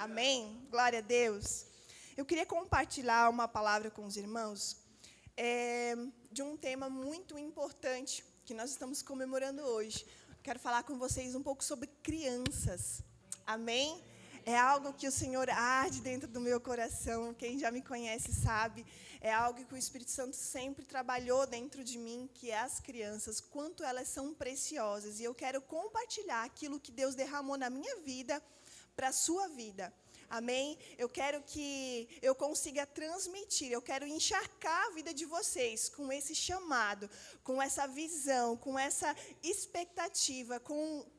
Amém? Glória a Deus. Eu queria compartilhar uma palavra com os irmãos de um tema muito importante que nós estamos comemorando hoje. Quero falar com vocês um pouco sobre crianças. Amém? É algo que o Senhor arde dentro do meu coração. Quem já me conhece sabe. É algo que o Espírito Santo sempre trabalhou dentro de mim, que é as crianças, quanto elas são preciosas. E eu quero compartilhar aquilo que Deus derramou na minha vida para a sua vida. Amém? Eu quero que eu consiga transmitir, eu quero encharcar a vida de vocês com esse chamado, com essa visão, com essa expectativa,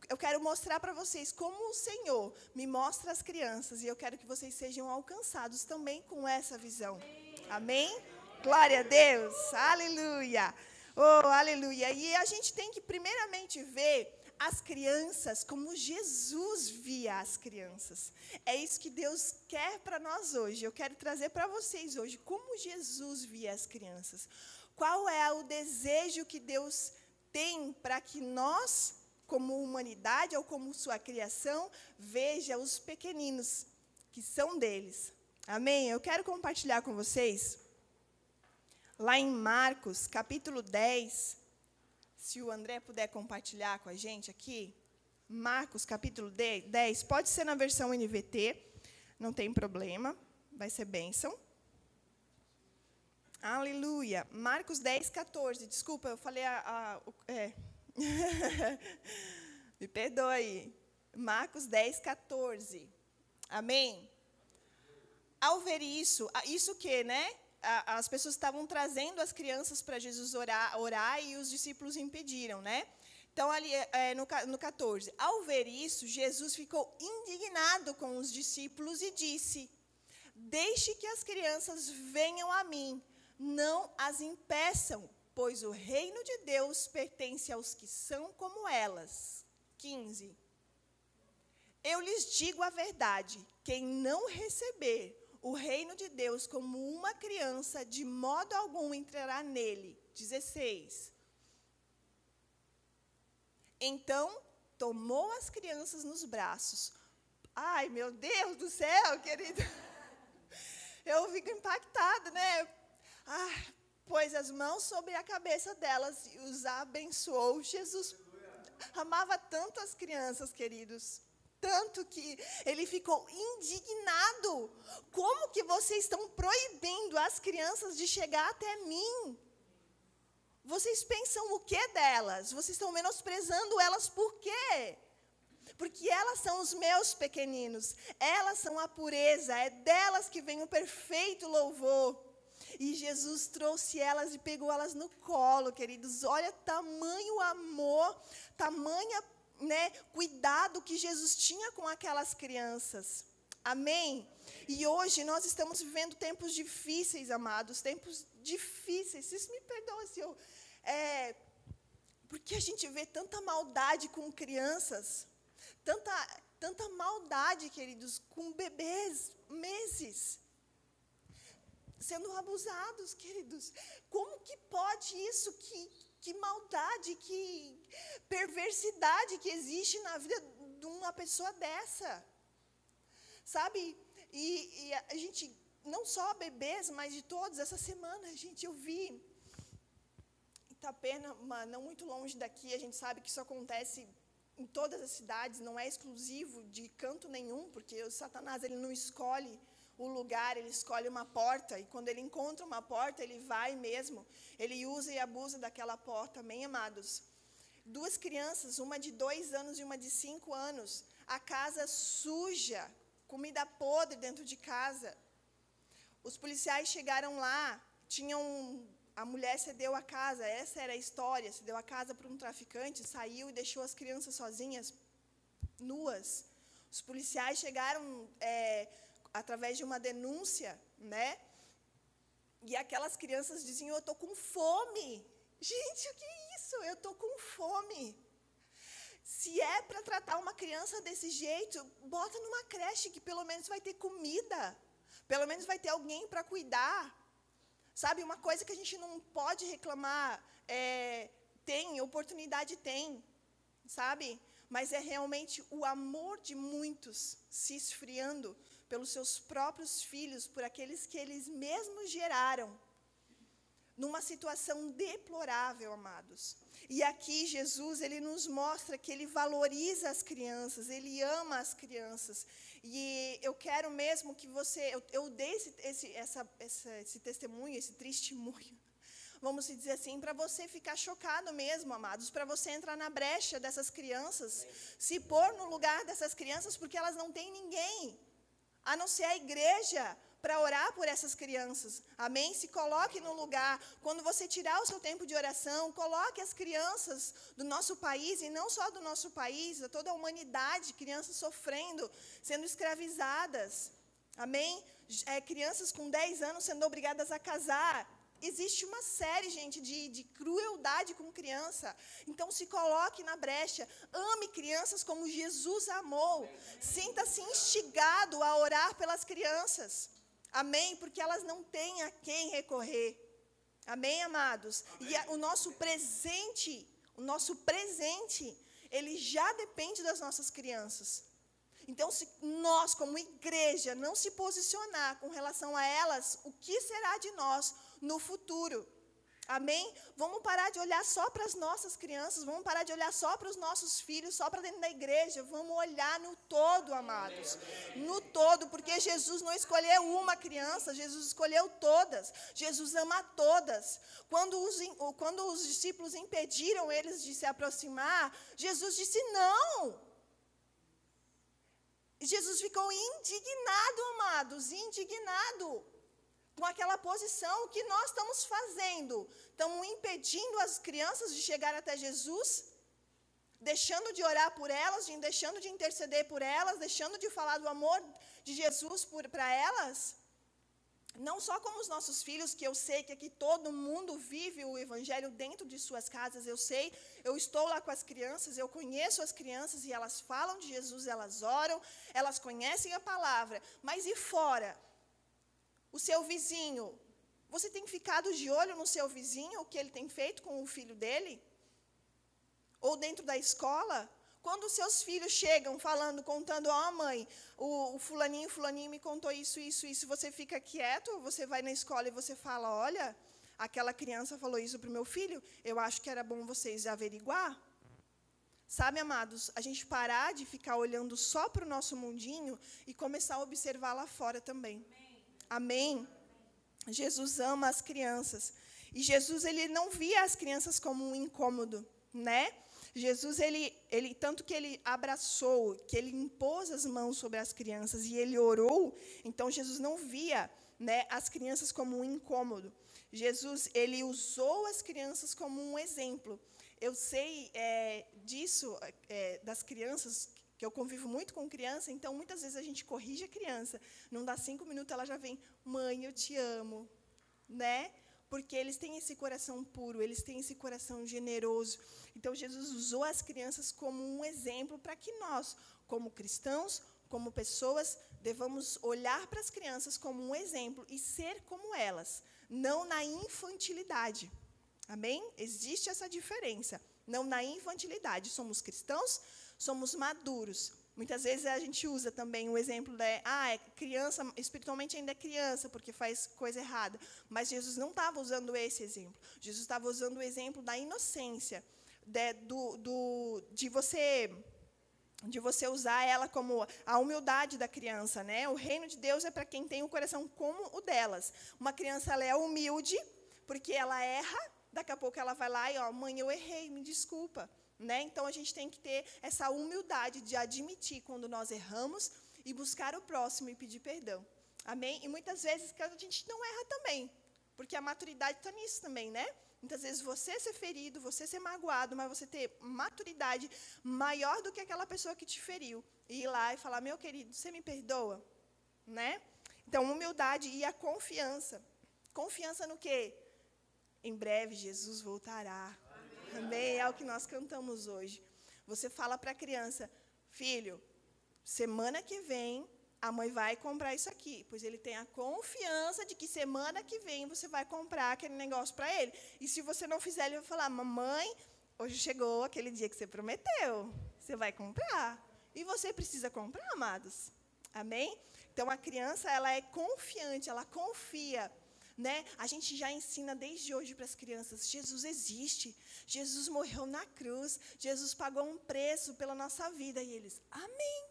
eu quero mostrar para vocês como o Senhor me mostra as crianças e eu quero que vocês sejam alcançados também com essa visão. Amém? Glória a Deus! Aleluia! Oh, aleluia! E a gente tem que primeiramente ver as crianças como Jesus via as crianças. É isso que Deus quer para nós hoje. Eu quero trazer para vocês hoje como Jesus via as crianças. Qual é o desejo que Deus tem para que nós, como humanidade ou como sua criação, veja os pequeninos que são deles. Amém? Eu quero compartilhar com vocês lá em Marcos, capítulo 10. Se o André puder compartilhar com a gente aqui, Marcos, capítulo 10, pode ser na versão NVT, não tem problema, vai ser bênção. Aleluia. Marcos 10, 14, desculpa, eu falei me perdoa aí. Marcos 10, 14. Amém? Ao ver isso que, né? As pessoas estavam trazendo as crianças para Jesus orar e os discípulos impediram, né? Então, ali no 14, ao ver isso, Jesus ficou indignado com os discípulos e disse: deixe que as crianças venham a mim, não as impeçam, pois o reino de Deus pertence aos que são como elas. 15. Eu lhes digo a verdade, quem não receber o reino de Deus como uma criança, de modo algum entrará nele. 16. Então, tomou as crianças nos braços. Ai, meu Deus do céu, querido. Eu fico impactada, né? Pôs as mãos sobre a cabeça delas e os abençoou. Jesus amava tanto as crianças, queridos. Tanto que ele ficou indignado. Como que vocês estão proibindo as crianças de chegar até mim? Vocês pensam o que delas? Vocês estão menosprezando elas por quê? Porque elas são os meus pequeninos. Elas são a pureza. É delas que vem o perfeito louvor. E Jesus trouxe elas e pegou elas no colo, queridos. Olha tamanho amor, tamanha cuidado que Jesus tinha com aquelas crianças. Amém? E hoje nós estamos vivendo tempos difíceis, amados, tempos difíceis. Vocês me perdoam se eu... porque a gente vê tanta maldade com crianças, tanta maldade, queridos, com bebês, meses, sendo abusados, queridos. Como que pode isso? Que maldade, que perversidade que existe na vida de uma pessoa dessa. Sabe? E a gente, não só bebês, mas de todos, essa semana, gente, eu vi Itapena, não muito longe daqui, a gente sabe que isso acontece em todas as cidades, não é exclusivo de canto nenhum, porque o Satanás, ele não escolhe o lugar, ele escolhe uma porta, e quando ele encontra uma porta, ele vai mesmo, ele usa e abusa daquela porta, amém, amados? 2 crianças, uma de 2 anos e uma de 5 anos, a casa suja, comida podre dentro de casa. Os policiais chegaram lá, a mulher cedeu a casa, essa era a história, cedeu a casa para um traficante, saiu e deixou as crianças sozinhas, nuas. Os policiais chegaram através de uma denúncia, né? E aquelas crianças diziam: eu estou com fome. Gente, o que é isso? Eu estou com fome. Se é para tratar uma criança desse jeito, bota numa creche que pelo menos vai ter comida. Pelo menos vai ter alguém para cuidar. Sabe, uma coisa que a gente não pode reclamar, tem, oportunidade tem, sabe? Mas é realmente o amor de muitos se esfriando pelos seus próprios filhos, por aqueles que eles mesmos geraram, numa situação deplorável, amados. E aqui Jesus, ele nos mostra que ele valoriza as crianças, ele ama as crianças. E eu quero mesmo que você, eu dei esse testemunho, esse testemunho, vamos dizer assim, para você ficar chocado mesmo, amados, para você entrar na brecha dessas crianças, se pôr no lugar dessas crianças, porque elas não têm ninguém, a não ser a igreja, para orar por essas crianças, amém? Se coloque no lugar, quando você tirar o seu tempo de oração, coloque as crianças do nosso país, e não só do nosso país, de toda a humanidade, crianças sofrendo, sendo escravizadas, amém? Crianças com 10 anos sendo obrigadas a casar. Existe uma série, gente, de crueldade com criança. Então, se coloque na brecha. Ame crianças como Jesus amou. Sinta-se instigado a orar pelas crianças. Amém? Porque elas não têm a quem recorrer. Amém, amados? Amém. E o nosso presente, ele já depende das nossas crianças. Então, se nós, como igreja, não se posicionar com relação a elas, o que será de nós no futuro? Amém? Vamos parar de olhar só para as nossas crianças, vamos parar de olhar só para os nossos filhos, só para dentro da igreja, vamos olhar no todo, amados. No todo, porque Jesus não escolheu uma criança, Jesus escolheu todas. Jesus ama todas. Quando os discípulos impediram eles de se aproximar, Jesus disse não. Jesus ficou indignado, amados, indignado com aquela posição que nós estamos fazendo. Estamos impedindo as crianças de chegar até Jesus, deixando de orar por elas, deixando de interceder por elas, deixando de falar do amor de Jesus para elas. Não só como os nossos filhos, que eu sei que aqui todo mundo vive o evangelho dentro de suas casas, eu sei, eu estou lá com as crianças, eu conheço as crianças e elas falam de Jesus, elas oram, elas conhecem a palavra, mas e fora? O seu vizinho, você tem ficado de olho no seu vizinho, o que ele tem feito com o filho dele? Ou dentro da escola? Quando os seus filhos chegam falando, contando, mãe, o fulaninho me contou isso, você fica quieto, ou você vai na escola e você fala, olha, aquela criança falou isso para o meu filho, eu acho que era bom vocês averiguar. Sabe, amados, a gente parar de ficar olhando só para o nosso mundinho e começar a observar lá fora também. Amém? Jesus ama as crianças. E Jesus, ele não via as crianças como um incômodo, né? Jesus, ele tanto que ele abraçou, que ele impôs as mãos sobre as crianças e ele orou, então Jesus não via, né, as crianças como um incômodo. Jesus, ele usou as crianças como um exemplo. Eu sei disso, das crianças, que eu convivo muito com criança, então muitas vezes a gente corrige a criança, não dá 5 minutos, ela já vem, mãe, eu te amo, né? Porque eles têm esse coração puro, eles têm esse coração generoso. Então, Jesus usou as crianças como um exemplo para que nós, como cristãos, como pessoas, devamos olhar para as crianças como um exemplo e ser como elas, não na infantilidade. Amém? Existe essa diferença, não na infantilidade. Somos cristãos, somos maduros. Muitas vezes a gente usa também o exemplo criança, espiritualmente ainda é criança, porque faz coisa errada. Mas Jesus não estava usando esse exemplo. Jesus estava usando o exemplo da inocência, de você usar ela como a humildade da criança, né? O reino de Deus é para quem tem um coração como o delas. Uma criança, ela é humilde, porque ela erra, daqui a pouco ela vai lá e, mãe, eu errei, me desculpa. Né? Então, a gente tem que ter essa humildade de admitir quando nós erramos e buscar o próximo e pedir perdão. Amém? E muitas vezes a gente não erra também, porque a maturidade está nisso também, né? Muitas vezes você ser ferido, você ser magoado, mas você ter maturidade maior do que aquela pessoa que te feriu. E ir lá e falar, meu querido, você me perdoa? Né? Então, humildade e a confiança. Confiança no quê? Em breve, Jesus voltará. Amém? É o que nós cantamos hoje. Você fala para a criança, filho, semana que vem a mãe vai comprar isso aqui, pois ele tem a confiança de que semana que vem você vai comprar aquele negócio para ele. E se você não fizer, ele vai falar, mamãe, hoje chegou aquele dia que você prometeu, você vai comprar. E você precisa comprar, amados. Amém? Então, a criança, ela é confiante, ela confia, né? A gente já ensina desde hoje para as crianças, Jesus existe, Jesus morreu na cruz, Jesus pagou um preço pela nossa vida. E eles, amém.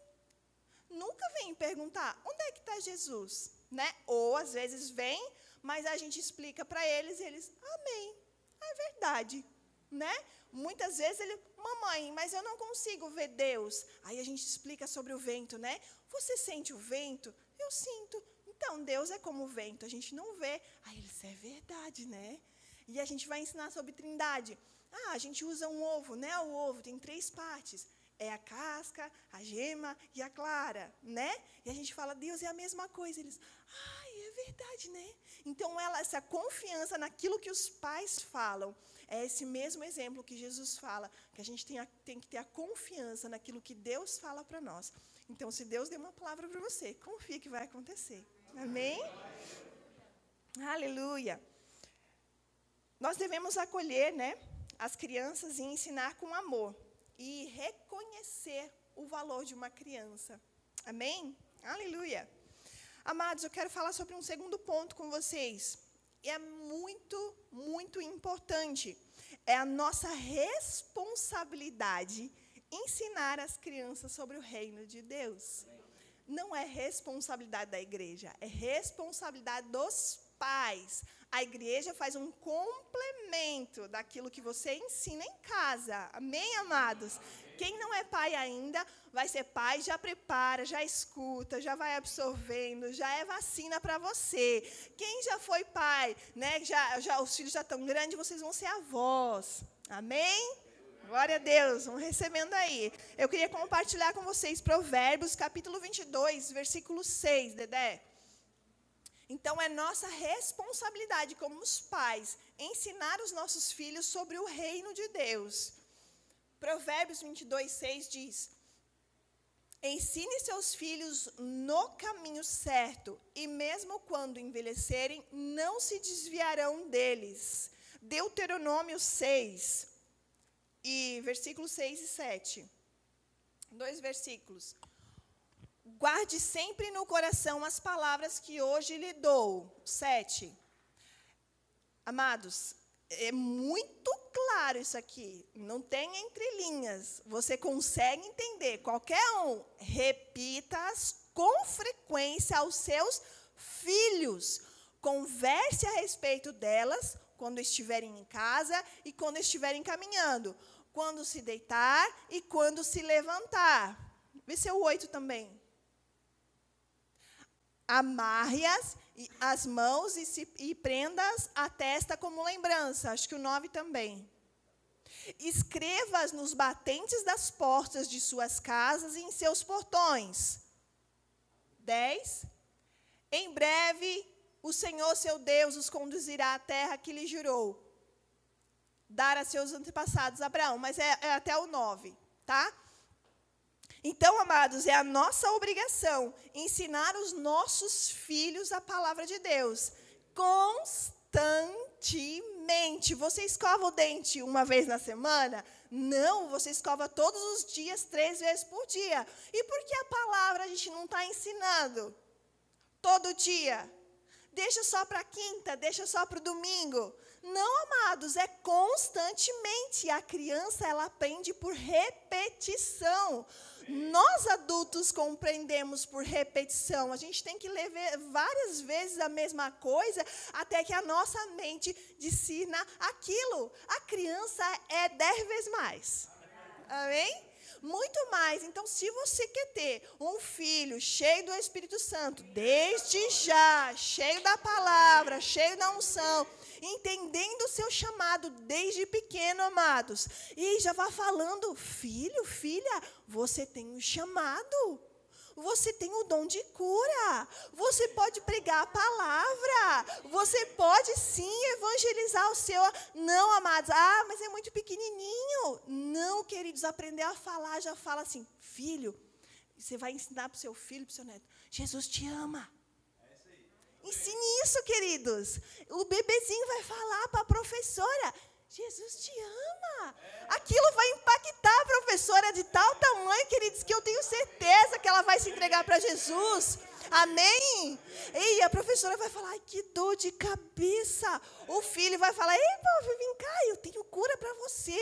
Nunca vêm perguntar, onde é que está Jesus? Né? Ou, às vezes, vem, mas a gente explica para eles e eles, amém, é verdade. Né? Muitas vezes ele, mamãe, mas eu não consigo ver Deus. Aí a gente explica sobre o vento, né? Você sente o vento? Eu sinto. Então, Deus é como o vento, a gente não vê. Aí eles, é verdade, né? E a gente vai ensinar sobre trindade. Ah, a gente usa um ovo, né? O ovo tem 3 partes. É a casca, a gema e a clara, né? E a gente fala, Deus é a mesma coisa. Eles, é verdade, né? Então, essa confiança naquilo que os pais falam, é esse mesmo exemplo que Jesus fala, que a gente tem que ter a confiança naquilo que Deus fala para nós. Então, se Deus deu uma palavra para você, confia que vai acontecer. Amém? Aleluia. Nós devemos acolher, né, as crianças e ensinar com amor. E reconhecer o valor de uma criança. Amém? Aleluia. Amados, eu quero falar sobre um segundo ponto com vocês. E é muito, muito importante. É a nossa responsabilidade ensinar as crianças sobre o reino de Deus. Não é responsabilidade da igreja, é responsabilidade dos pais. A igreja faz um complemento daquilo que você ensina em casa. Amém, amados? Quem não é pai ainda, vai ser pai, já prepara, já escuta, já vai absorvendo, já é vacina para você. Quem já foi pai, né, os filhos já estão grandes, vocês vão ser avós. Amém? Glória a Deus, vão recebendo aí. Eu queria compartilhar com vocês Provérbios, capítulo 22, versículo 6, Dedé. Então, é nossa responsabilidade como os pais ensinar os nossos filhos sobre o reino de Deus. Provérbios 22, 6 diz, ensine seus filhos no caminho certo, e mesmo quando envelhecerem, não se desviarão deles. Deuteronômio 6, e versículos 6 e 7. 2 versículos. Guarde sempre no coração as palavras que hoje lhe dou. 7. Amados, é muito claro isso aqui. Não tem entrelinhas. Você consegue entender. Qualquer um, repita-as com frequência aos seus filhos. Converse a respeito delas quando estiverem em casa e quando estiverem caminhando. Quando se deitar e quando se levantar. Vê se é o 8 também. Amarre-as as mãos e prenda-as à testa como lembrança. Acho que o 9 também. Escreva-as nos batentes das portas de suas casas e em seus portões. 10. Em breve, o Senhor, seu Deus, os conduzirá à terra que lhe jurou dar a seus antepassados, Abraão. Mas é até o 9, tá? Então, amados, é a nossa obrigação ensinar os nossos filhos a palavra de Deus constantemente. Você escova o dente uma vez na semana? Não, você escova todos os dias, 3 vezes por dia. E por que a palavra a gente não está ensinando todo dia? Deixa só para quinta, deixa só para o domingo. Não, amados, é constantemente. A criança, ela aprende por repetição. Nós, adultos, compreendemos por repetição. A gente tem que ler várias vezes a mesma coisa até que a nossa mente discirna aquilo. A criança é 10 vezes mais. Amém? Muito mais. Então, se você quer ter um filho cheio do Espírito Santo, desde já, cheio da palavra, cheio da unção, entendendo o seu chamado desde pequeno, amados, e já vá falando, filho, filha, você tem um chamado, você tem o dom de cura, você pode pregar a palavra, você pode sim evangelizar o seu... Não, amados, mas é muito pequenininho. Não, queridos, aprender a falar, já fala assim, filho, você vai ensinar para o seu filho, para o seu neto, Jesus te ama. Ensine isso, queridos. O bebezinho vai falar para a professora, Jesus te ama. Aquilo vai impactar a professora de tal tamanho, queridos, que eu tenho certeza que ela vai se entregar para Jesus. Amém? E a professora vai falar, ai, que dor de cabeça. O filho vai falar, ei, pô, vem cá, eu tenho cura para você.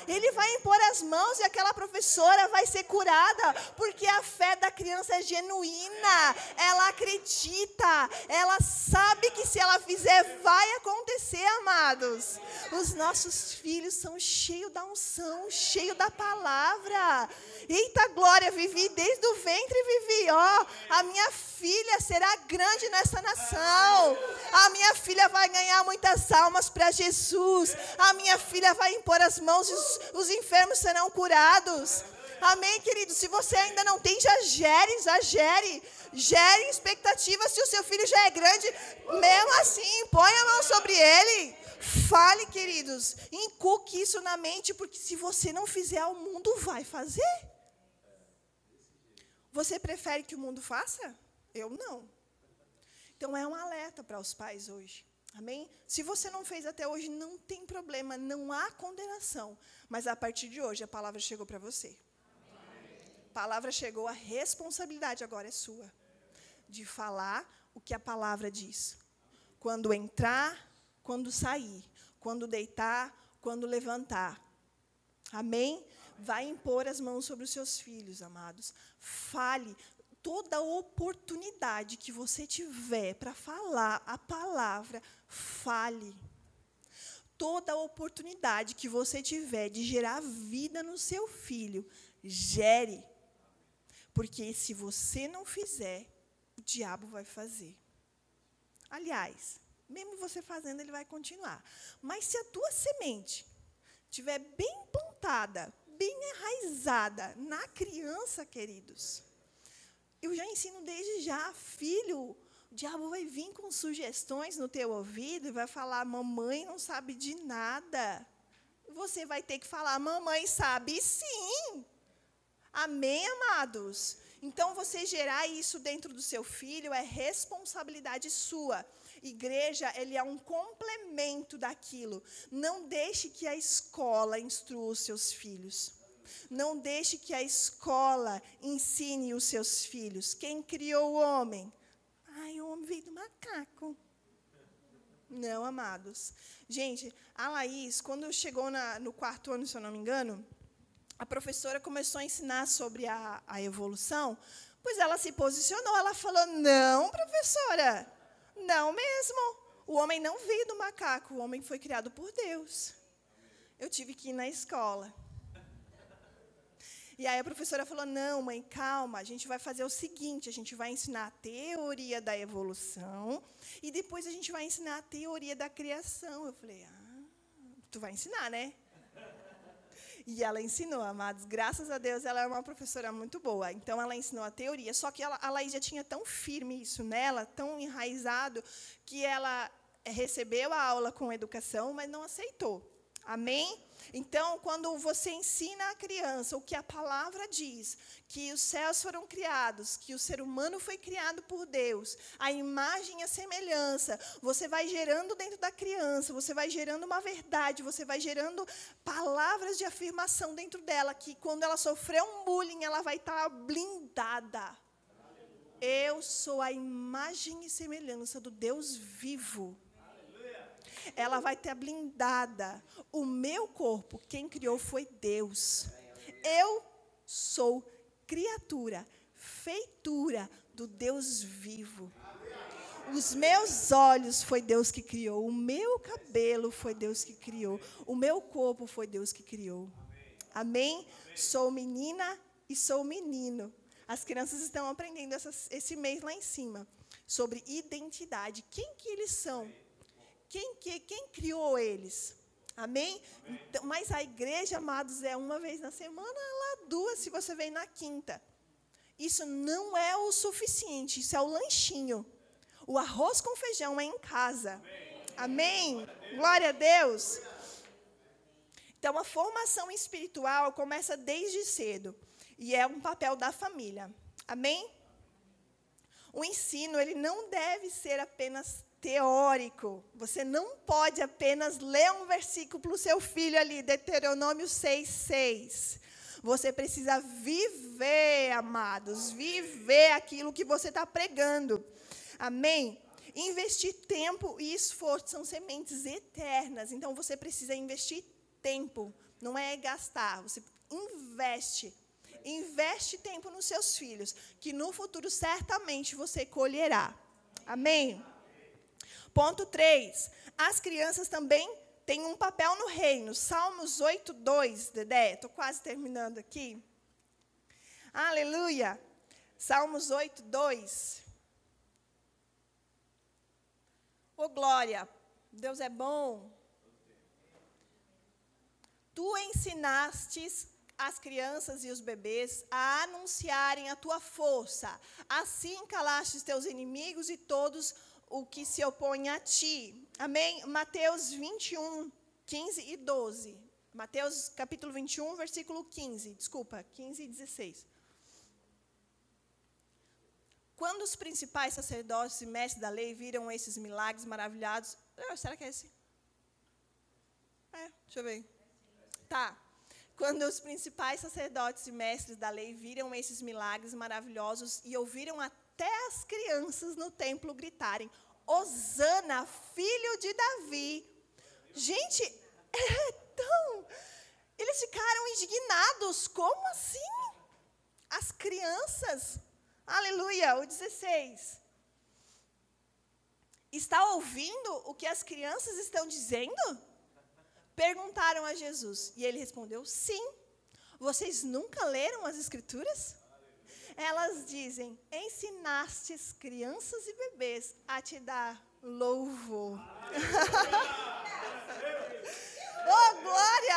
Ele vai impor as mãos e aquela professora vai ser curada, porque a fé da criança é genuína. Ela acredita, ela sabe que se ela fizer, vai acontecer, amados. Os nossos filhos são cheios da unção, cheios da palavra. Eita glória, Vivi, desde o ventre, Vivi, ó, a minha filha será grande nessa nação. A minha filha vai ganhar muitas almas para Jesus. A minha filha vai impor as mãos e os enfermos serão curados. Amém, querido? Se você ainda não tem, já gere. Gere expectativa. Se o seu filho já é grande, mesmo assim, põe a mão sobre ele. Fale, queridos. Inculque isso na mente, porque se você não fizer, o mundo vai fazer. Você prefere que o mundo faça? Eu não. Então, é um alerta para os pais hoje. Amém? Se você não fez até hoje, não tem problema, não há condenação. Mas, a partir de hoje, a palavra chegou para você. A palavra chegou, a responsabilidade agora é sua. De falar o que a palavra diz. Quando entrar, quando sair. Quando deitar, quando levantar. Amém? Vai impor as mãos sobre os seus filhos, amados. Fale. Toda oportunidade que você tiver para falar a palavra, fale. Toda oportunidade que você tiver de gerar vida no seu filho, gere. Porque se você não fizer, o diabo vai fazer. Aliás, mesmo você fazendo, ele vai continuar. Mas se a tua semente estiver bem plantada, bem enraizada na criança, queridos, eu já ensino desde já, filho, o diabo vai vir com sugestões no teu ouvido e vai falar, mamãe não sabe de nada. Você vai ter que falar, mamãe sabe sim. Amém, amados? Então, você gerar isso dentro do seu filho é responsabilidade sua. Igreja, ele é um complemento daquilo. Não deixe que a escola instrua os seus filhos. Não deixe que a escola ensine os seus filhos. Quem criou o homem? Ai, o homem veio do macaco. Não, amados. Gente, a Laís, quando chegou no 4º ano, se eu não me engano, a professora começou a ensinar sobre a evolução, pois ela se posicionou, ela falou, não, professora, não mesmo. O homem não veio do macaco, o homem foi criado por Deus. Eu tive que ir na escola. E aí a professora falou, não, mãe, calma, a gente vai fazer o seguinte, a gente vai ensinar a teoria da evolução e depois a gente vai ensinar a teoria da criação. Eu falei, tu vai ensinar, né? E ela ensinou, amados, graças a Deus, ela é uma professora muito boa. Então, ela ensinou a teoria, só que a Laís já tinha tão firme isso nela, tão enraizado, que ela recebeu a aula com educação, mas não aceitou. Amém? Então, quando você ensina a criança o que a palavra diz, que os céus foram criados, que o ser humano foi criado por Deus, a imagem e a semelhança, você vai gerando dentro da criança, você vai gerando uma verdade, você vai gerando palavras de afirmação dentro dela, que quando ela sofrer um bullying, ela vai estar blindada. Eu sou a imagem e semelhança do Deus vivo. Ela vai ter blindada. O meu corpo, quem criou foi Deus. Eu sou criatura, feitura do Deus vivo. Os meus olhos foi Deus que criou. O meu cabelo foi Deus que criou. O meu corpo foi Deus que criou. Amém? Sou menina e sou menino. As crianças estão aprendendo esse mês lá em cima sobre identidade. Quem que eles são? Quem criou eles? Amém? Então, mas a igreja, amados, é uma vez na semana, lá 2, se você vem na quinta. Isso não é o suficiente, isso é o lanchinho. O arroz com feijão é em casa. Amém? Glória a Deus. Então, a formação espiritual começa desde cedo. E é um papel da família. Amém? O ensino, ele não deve ser apenas teórico. Você não pode apenas ler um versículo para o seu filho ali, Deuteronômio 6:6. Você precisa viver, amados, viver aquilo que você está pregando. Amém? Investir tempo e esforço são sementes eternas. Então, você precisa investir tempo. Não é gastar. Você investe. Investe tempo nos seus filhos, que no futuro certamente você colherá. Amém? Ponto 3. As crianças também têm um papel no reino. Salmos 8:2, Dedé. Estou quase terminando aqui. Aleluia. Salmos 8:2. Ô, glória, Deus é bom. Tu ensinastes as crianças e os bebês a anunciarem a tua força. Assim calastes teus inimigos e todos o que se opõem a ti. Amém? Mateus 21, 15 e 12. Mateus capítulo 21, versículo 15. Desculpa, 15 e 16. Quando os principais sacerdotes e mestres da lei viram esses milagres maravilhados... será que é esse? Deixa eu ver. Tá. Quando os principais sacerdotes e mestres da lei viram esses milagres maravilhosos e ouviram até as crianças no templo gritarem: Hosana, filho de Davi. Gente, eles ficaram indignados. Como assim? As crianças... Aleluia, o 16. Está ouvindo o que as crianças estão dizendo? Perguntaram a Jesus. E ele respondeu, sim. Vocês nunca leram as Escrituras? Elas dizem, ensinastes crianças e bebês a te dar louvor. Oh, glória!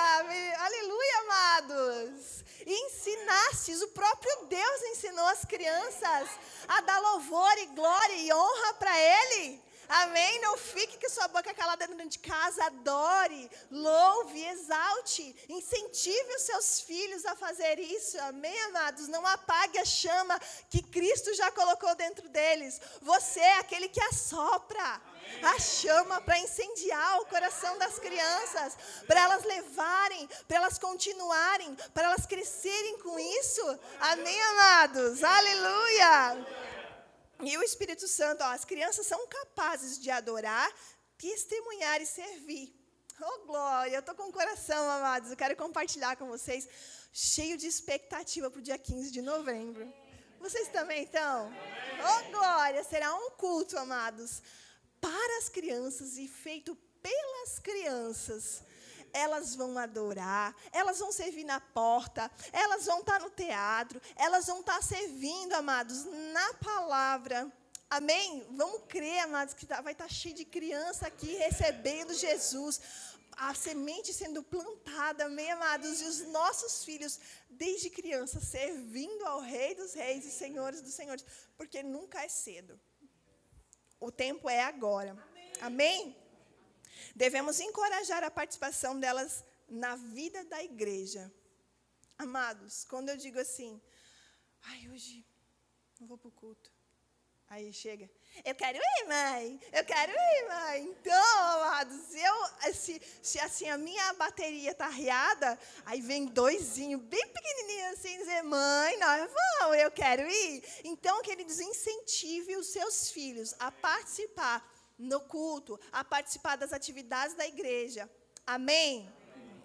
Aleluia, amados! Ensinastes, o próprio Deus ensinou as crianças a dar louvor e glória e honra para Ele. Amém? Não fique com sua boca calada dentro de casa. Adore, louve, exalte. Incentive os seus filhos a fazer isso. Amém, amados? Não apague a chama que Cristo já colocou dentro deles. Você é aquele que assopra a chama para incendiar o coração das crianças, para elas levarem, para elas continuarem, para elas crescerem com isso. Amém, amados? Aleluia! E o Espírito Santo, as crianças são capazes de adorar, testemunhar e servir. Oh, glória! Eu estou com o coração, amados, eu quero compartilhar com vocês, cheio de expectativa para o dia 15 de novembro. Vocês também estão? Oh, glória! Será um culto, amados, para as crianças e feito pelas crianças. Elas vão adorar, elas vão servir na porta, elas vão estar no teatro, elas vão estar servindo, amados, na palavra. Amém? Vamos crer, amados, que vai estar cheio de criança aqui recebendo Jesus. A semente sendo plantada, amém, amados? E os nossos filhos, desde criança, servindo ao Rei dos Reis e Senhores dos Senhores. Porque nunca é cedo. O tempo é agora. Amém? Devemos encorajar a participação delas na vida da igreja. Amados, quando eu digo assim, hoje não vou para o culto. Aí chega, eu quero ir, mãe. Eu quero ir, mãe. Então, amados, se assim a minha bateria está arriada, aí vem doisinho, bem pequenininho assim, dizer, mãe, nós vamos, eu quero ir. Então, queridos, incentive os seus filhos a participar no culto, a participar das atividades da igreja. Amém?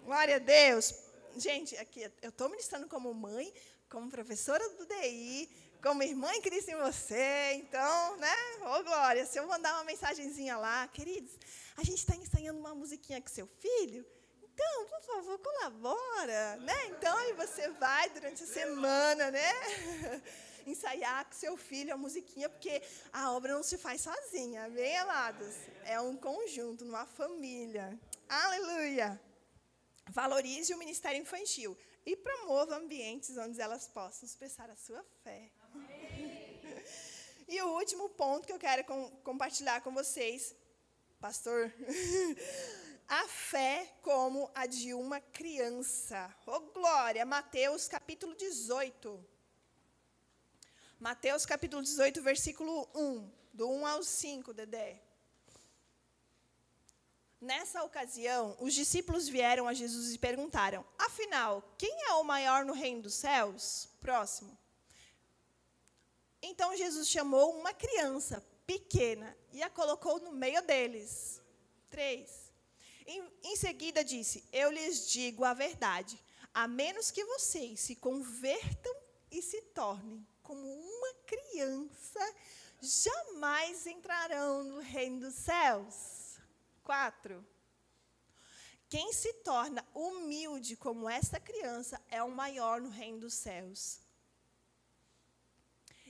Glória a Deus. Gente, aqui eu estou ministrando como mãe, como professora do DI, como irmã em Cristo em você. Então, né? Ô, glória, se eu mandar uma mensagenzinha lá, queridos, a gente está ensaiando uma musiquinha com seu filho, então, por favor, colabora, né? Então, aí você vai durante a semana, né? Ensaiar com seu filho a musiquinha, porque a obra não se faz sozinha, amém, amados? É um conjunto, uma família. Aleluia! Valorize o ministério infantil e promova ambientes onde elas possam expressar a sua fé. E o último ponto que eu quero compartilhar com vocês, pastor, a fé como a de uma criança. Oh, glória! Mateus capítulo 18. Mateus capítulo 18, versículo 1, do 1 ao 5, Dedé. Nessa ocasião, os discípulos vieram a Jesus e perguntaram: afinal, quem é o maior no reino dos céus? Próximo. Então Jesus chamou uma criança pequena e a colocou no meio deles. 3. Em seguida disse: eu lhes digo a verdade, a menos que vocês se convertam e se tornem como uma criança, jamais entrarão no reino dos céus. 4. Quem se torna humilde como esta criança é o maior no reino dos céus.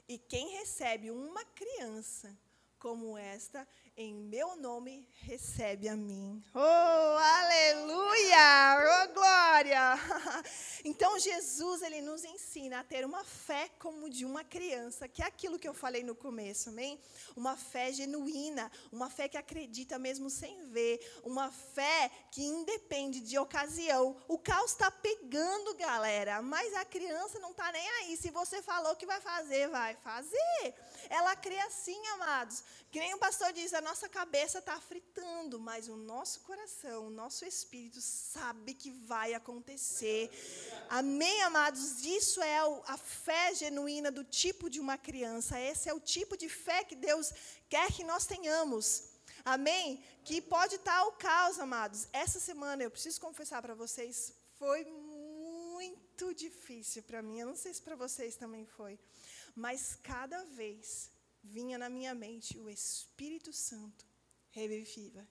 E quem recebe uma criança como esta, em meu nome, recebe a mim. Oh, aleluia! Oh, glória! Então, Jesus, ele nos ensina a ter uma fé como de uma criança, que é aquilo que eu falei no começo, amém? Uma fé genuína, uma fé que acredita mesmo sem ver, uma fé que independe de ocasião. O caos está pegando, galera, mas a criança não está nem aí. Se você falou que vai fazer, vai fazer. Ela crê assim, amados. Que nem o pastor diz, a nossa cabeça está fritando, mas o nosso coração, o nosso espírito sabe que vai acontecer. Amém, amados? Isso é a fé genuína do tipo de uma criança. Esse é o tipo de fé que Deus quer que nós tenhamos. Amém? Que pode estar o caos, amados. Essa semana, eu preciso confessar para vocês, foi muito difícil para mim. Eu não sei se para vocês também foi. Mas cada vez vinha na minha mente o Espírito Santo revivifica.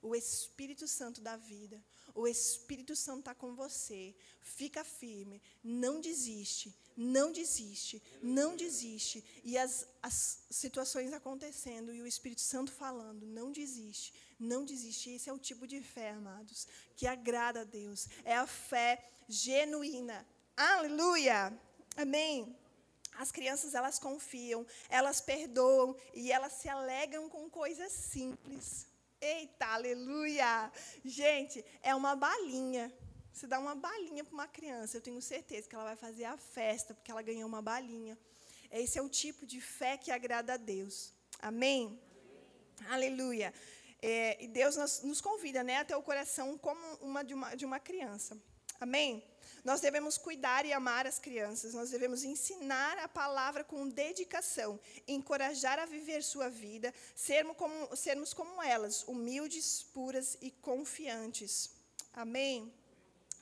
O Espírito Santo da vida. O Espírito Santo está com você. Fica firme. Não desiste. Não desiste. Não desiste. E as situações acontecendo. E o Espírito Santo falando. Não desiste. Não desiste. Esse é o tipo de fé, amados, que agrada a Deus. É a fé genuína. Aleluia! Amém? As crianças, elas confiam, elas perdoam e elas se alegram com coisas simples. Eita, aleluia! Gente, é uma balinha. Você dá uma balinha para uma criança, eu tenho certeza que ela vai fazer a festa, porque ela ganhou uma balinha. Esse é o tipo de fé que agrada a Deus. Amém? Aleluia! E Deus nos convida, né, a ter o coração como de uma criança. Amém? Nós devemos cuidar e amar as crianças, nós devemos ensinar a palavra com dedicação, encorajar a viver sua vida, sermos como elas, humildes, puras e confiantes. Amém?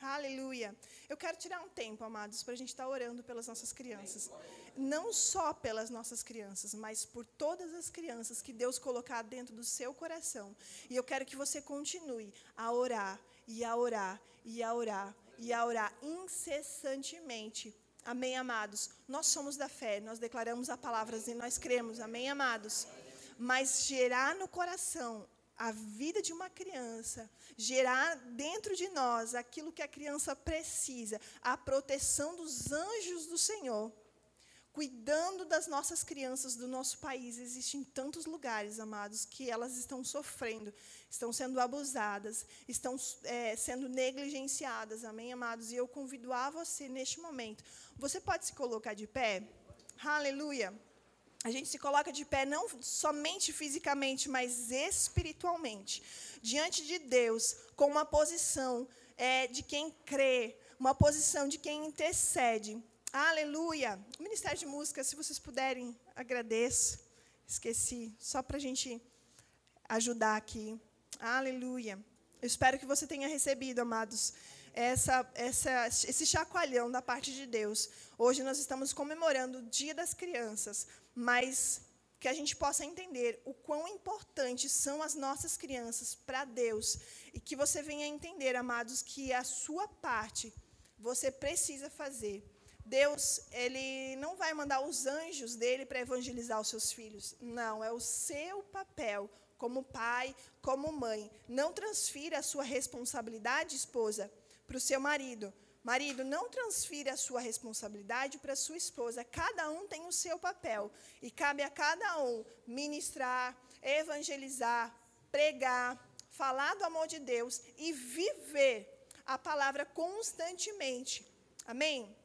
Aleluia. Eu quero tirar um tempo, amados, para a gente estar orando pelas nossas crianças. Não só pelas nossas crianças, mas por todas as crianças que Deus colocar dentro do seu coração. E eu quero que você continue a orar, e a orar, e a orar, e a orar incessantemente. Amém, amados? Nós somos da fé, nós declaramos a palavra e nós cremos. Amém, amados? Mas gerar no coração a vida de uma criança, gerar dentro de nós aquilo que a criança precisa, a proteção dos anjos do Senhor, cuidando das nossas crianças do nosso país. Existem tantos lugares, amados, que elas estão sofrendo, estão sendo abusadas, estão sendo negligenciadas. Amém, amados? E eu convido a você, neste momento, você pode se colocar de pé? Aleluia! A gente se coloca de pé não somente fisicamente, mas espiritualmente, diante de Deus, com uma posição de quem crê, uma posição de quem intercede. Aleluia! O Ministério de Música, se vocês puderem, agradeço. Esqueci, só para a gente ajudar aqui. Aleluia! Eu espero que você tenha recebido, amados, esse chacoalhão da parte de Deus. Hoje nós estamos comemorando o Dia das Crianças, mas que a gente possa entender o quão importantes são as nossas crianças para Deus, e que você venha entender, amados, que a sua parte você precisa fazer. Deus, Ele não vai mandar os anjos dele para evangelizar os seus filhos. Não, é o seu papel como pai, como mãe. Não transfira a sua responsabilidade, esposa, para o seu marido. Marido, não transfira a sua responsabilidade para a sua esposa. Cada um tem o seu papel. E cabe a cada um ministrar, evangelizar, pregar, falar do amor de Deus e viver a palavra constantemente. Amém?